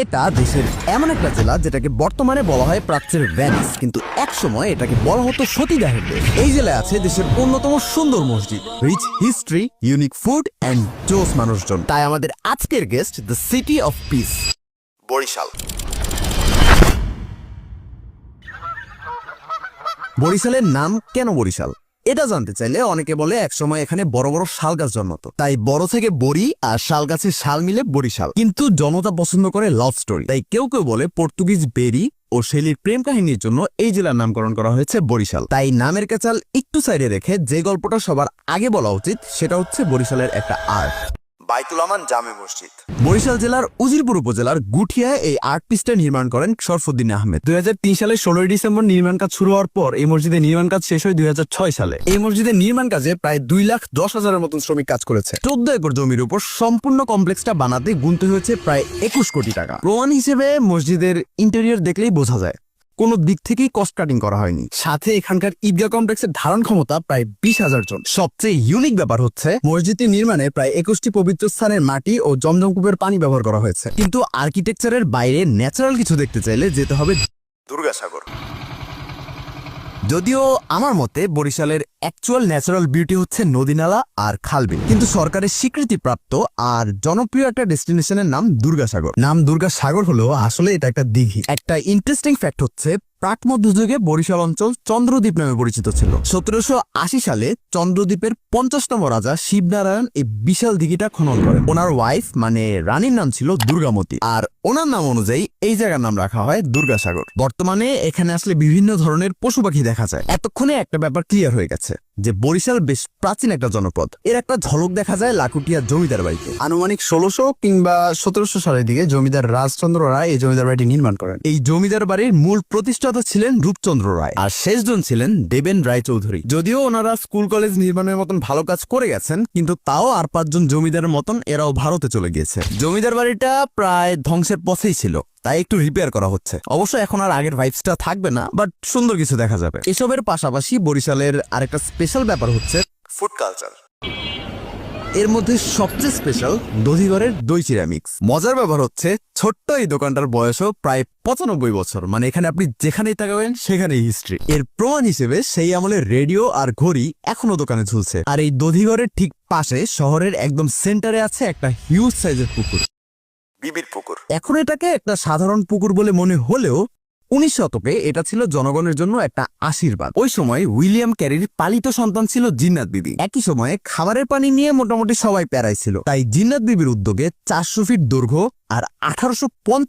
এটা দেশের এমন একটা জেলা যেটাকে বর্তমানে বলা হয় প্রাচ্যের ভেনিস, কিন্তু একসময় এটাকে বলা হতো সতীদাহের দেশ। এই জেলায় আছে দেশের অন্যতম সুন্দর মসজিদ, rich history, unique food and জোস মানুষজন। তাই আমাদের আজকের guest, the city of peace, Barisal. বরিশালের নাম কেন বরিশাল এটা জানতে চাইলে অনেকে বলে একসময় এখানে বড় বড় শাল গাছ জন্মতো, তাই বড় থেকে বড়ি আর শাল গাছের শাল মিলে বরিশাল। কিন্তু জনতা পছন্দ করে লাভ স্টোরি, তাই কেউ কেউ বলে পর্তুগিজ বেরি ও শেলির প্রেম কাহিনীর জন্য এই জেলার নামকরণ করা হয়েছে বরিশাল। তাই নামের কেচাল একটু সাইডে রেখে যে গল্পটা সবার আগে বলা উচিত সেটা হচ্ছে বরিশালের একটা আর্ট, বাইতুল আমান জামে মসজিদ। বরিশাল জেলার উজিরপুর উপজেলার গুঠিয়ায় এই আর্ট পিসটা নির্মাণ করেন শরফুদ্দিন আহমেদ। 2003 সালের 16 ডিসেম্বর নির্মাণ কাজ শুরু হওয়ার পর এই মসজিদের নির্মাণ কাজ শেষ হয় 2006 সালে। এই মসজিদের নির্মাণ কাজে প্রায় 2,10,000-এর মতন শ্রমিক কাজ করেছে। 14 একর জমির উপর সম্পূর্ণ কমপ্লেক্সটা বানাতে গুনতে হয়েছে প্রায় 21 কোটি টাকা। প্রমাণ হিসেবে মসজিদের ইন্টেরিয়র দেখলেই বোঝা যায় কোনো দিক থেকেই কস্ট কাটিং করা হয়নি। সাথে এখানকার ঈদগাহ কমপ্লেক্সের ধারণ ক্ষমতা প্রায় 20,000 জন। সবচেয়ে ইউনিক ব্যাপার হচ্ছে মসজিদটি নির্মাণে প্রায় 21টি পবিত্র স্থানের মাটি ও জমজম কূপের পানি ব্যবহার করা হয়েছে। কিন্তু আর্কিটেকচারের বাইরে ন্যাচারাল কিছু দেখতে চাইলে যেতে হবে দুর্গাসাগর। যদিও আমার মতে বরিশালের অ্যাকচুয়াল ন্যাচারাল বিউটি হচ্ছে নদীনালা আর খালবিল, কিন্তু সরকারের স্বীকৃতিপ্রাপ্ত আর জনপ্রিয় একটা ডেস্টিনেশনের নাম দুর্গাসাগর। নাম দুর্গাসাগর হলো আসলে এটা একটা দিঘি। একটা ইন্টারেস্টিং ফ্যাক্ট হচ্ছে প্রাক মধ্যযুগে বরিশাল অঞ্চল চন্দ্রদ্বীপ নামে পরিচিত ছিল। 1780 সালে চন্দ্রদ্বীপের 50তম রাজা শিবনারায়ণ এই বিশাল দিঘিটা খনন করেন। ওনার ওয়াইফ মানে রানীর নাম ছিল দুর্গামতী, আর ওনার নাম অনুযায়ী এই জায়গার নাম রাখা হয় দুর্গাসাগর। বর্তমানে এখানে আসলে বিভিন্ন ধরনের পশু পাখি দেখা যায়। এতক্ষণে একটা ব্যাপার ক্লিয়ার হয়ে গেছে যে বরিশাল বেশ প্রাচীন একটা জনপদ। এর একটা ঝলক দেখা যায় লাকুটিয়া জমিদার বাড়িতে। আনুমানিক 1600 কিংবা 1700 সালের দিকে জমিদার রাজচন্দ্র রায় এই জমিদার বাড়িটি নির্মাণ করেন। এই জমিদার বাড়ির মূল প্রতিষ্ঠাতা ছিলেন রূপচন্দ্র রায়, আর শেষজন ছিলেন দেবেন রায় চৌধুরী। যদিও ওনারা স্কুল কলেজ নির্মাণের মতন ভালো কাজ করে গেছেন, কিন্তু তাও আর 5 জন জমিদারের মতন এরাও ভারতে চলে গিয়েছে। জমিদার বাড়িটা প্রায় ধ্বংসের পথেই ছিল, তাই একটু রিপেয়ার করা হচ্ছে। অবশ্য এখন আর আগের ভাইবসটা থাকবে না, বাট সুন্দর কিছু দেখা যাবে। এসবের পাশাপাশি বরিশালের আরেকটা স্পেশাল ব্যাপার হচ্ছে ফুড কালচার। এর মধ্যে সবচেয়ে স্পেশাল দধিঘরের দই চিড়া মিক্স। মজার ব্যাপার হচ্ছে ছোট্ট এই দোকানটার বয়সও প্রায় 95 বছর, মানে এখানে আপনি যেখানেই তাকাবেন সেখানেই হিস্ট্রি। এর প্রমাণ হিসেবে সেই আমলের রেডিও আর ঘড়ি এখনো দোকানে ঝুলছে। আর এই দধিঘরের ঠিক পাশে শহরের একদম সেন্টারে আছে একটা হিউজ সাইজের পুকুর, বিবির পুকুর। এখন এটাকে একটা সাধারণ পুকুর বলে মনে হলেও 19 শতকে এটা ছিল জনগণের জন্য একটা আশীর্বাদ। ওই সময় উইলিয়াম ক্যারির পালিত সন্তান ছিল জিন্নাত বিবি। একই সময়ে খাবারের পানি নিয়ে মোটামুটি সবাই প্যারাই ছিল, তাই জিন্নাত বিবির উদ্যোগে 400 ফিট দৈর্ঘ্য আর 1850